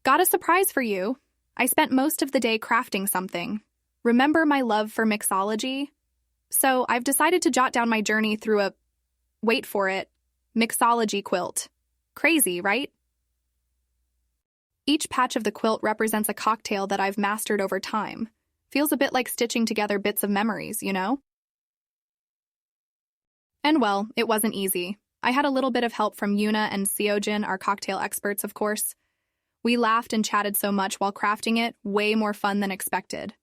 Got a surprise for you. I spent most of the day crafting something. Remember my love for mixology? So I've decided to jot down my journey through a, wait for it, mixology quilt. Crazy, right? Each patch of the quilt represents a cocktail that I've mastered over time. Feels a bit like stitching together bits of memories, you know? And well, it wasn't easy. I had a little bit of help from Yuna and Seojin, our cocktail experts, of course. We laughed and chatted so much while crafting it, way more fun than expected.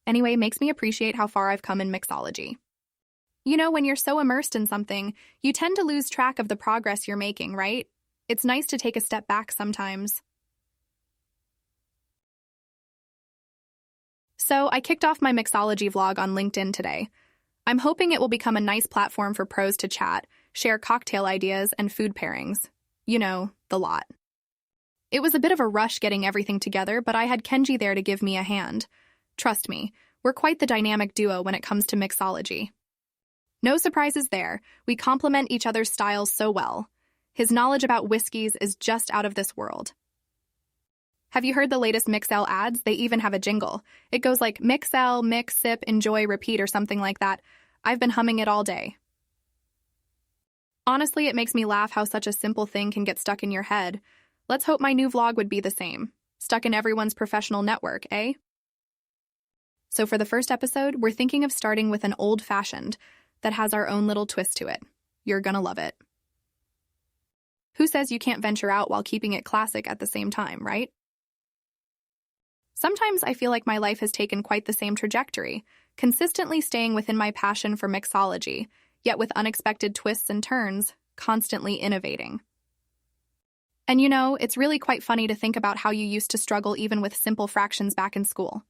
Anyway, makes me appreciate how far I've come in mixology. You know, when you're so immersed in something, you tend to lose track of the progress you're making, right? It's nice to take a step back sometimes. So I kicked off my mixology vlog on LinkedIn today. I'm hoping it will become a nice platform for pros to chat, share cocktail ideas, and food pairings. You know, the lot. It was a bit of a rush getting everything together, but I had Kenji there to give me a hand. Trust me, we're quite the dynamic duo when it comes to mixology. No surprises there, we complement each other's styles so well. His knowledge about whiskeys is just out of this world. Have you heard the latest Mixel ads? They even have a jingle. It goes like Mixel, mix, sip, enjoy, repeat, or something like that. I've been humming it all day. Honestly, it makes me laugh how such a simple thing can get stuck in your head. Let's hope my new vlog would be the same. Stuck in everyone's professional network, eh? So for the first episode, we're thinking of starting with an old-fashioned that has our own little twist to it. You're gonna love it. Who says you can't venture out while keeping it classic at the same time, right? Sometimes I feel like my life has taken quite the same trajectory, consistently staying within my passion for mixology, yet with unexpected twists and turns, constantly innovating. And you know, it's really quite funny to think about how you used to struggle even with simple fractions back in school.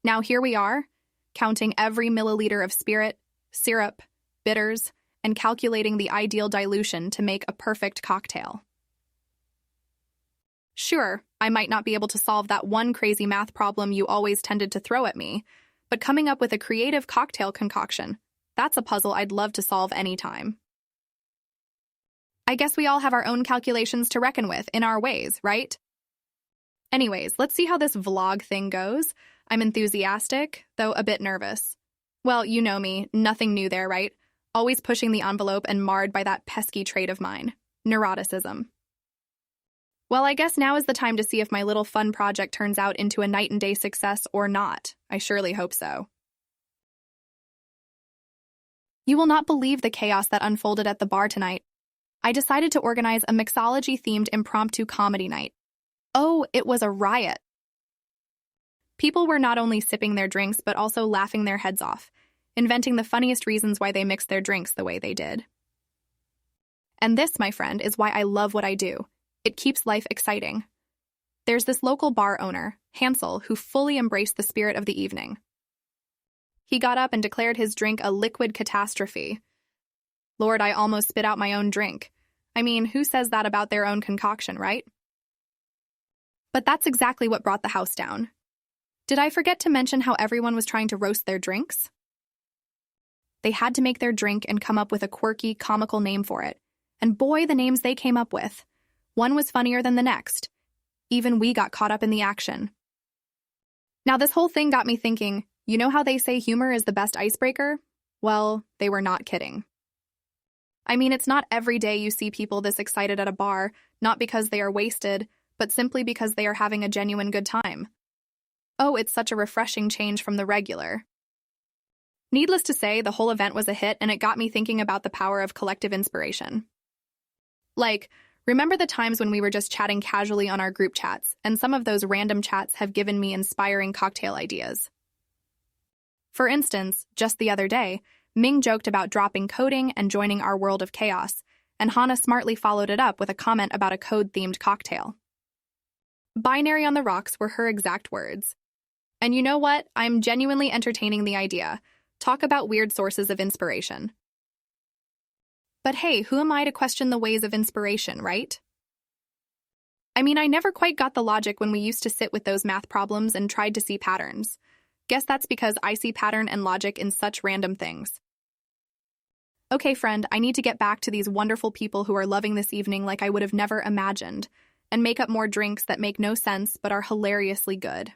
Now here we are, counting every milliliter of spirit, syrup, bitters, and calculating the ideal dilution to make a perfect cocktail. Sure, I might not be able to solve that one crazy math problem you always tended to throw at me, but coming up with a creative cocktail concoction, that's a puzzle I'd love to solve anytime. I guess we all have our own calculations to reckon with in our ways, right? Anyways, let's see how this vlog thing goes. I'm enthusiastic, though a bit nervous. Well, you know me, nothing new there, right? Always pushing the envelope and marred by that pesky trait of mine, neuroticism. Well, I guess now is the time to see if my little fun project turns out into a night and day success or not. I surely hope so. You will not believe the chaos that unfolded at the bar tonight. I decided to organize a mixology-themed impromptu comedy night. Oh, it was a riot. People were not only sipping their drinks, but also laughing their heads off, inventing the funniest reasons why they mixed their drinks the way they did. And this, my friend, is why I love what I do. It keeps life exciting. There's this local bar owner, Hansel, who fully embraced the spirit of the evening. He got up and declared his drink a liquid catastrophe. Lord, I almost spit out my own drink. I mean, who says that about their own concoction, right? But that's exactly what brought the house down. Did I forget to mention how everyone was trying to roast their drinks? They had to make their drink and come up with a quirky, comical name for it. And boy, the names they came up with. One was funnier than the next. Even we got caught up in the action. Now, this whole thing got me thinking, you know how they say humor is the best icebreaker? Well, they were not kidding. I mean, it's not every day you see people this excited at a bar, not because they are wasted, but simply because they are having a genuine good time. Oh, it's such a refreshing change from the regular. Needless to say, the whole event was a hit, and it got me thinking about the power of collective inspiration. Like, remember the times when we were just chatting casually on our group chats, and some of those random chats have given me inspiring cocktail ideas. For instance, just the other day, Ming joked about dropping coding and joining our world of chaos, and Hana smartly followed it up with a comment about a code-themed cocktail. Binary on the rocks were her exact words. And you know what? I'm genuinely entertaining the idea. Talk about weird sources of inspiration. But hey, who am I to question the ways of inspiration, right? I mean, I never quite got the logic when we used to sit with those math problems and tried to see patterns. Guess that's because I see pattern and logic in such random things. Okay, friend, I need to get back to these wonderful people who are loving this evening like I would have never imagined. and make up more drinks that make no sense but are hilariously good.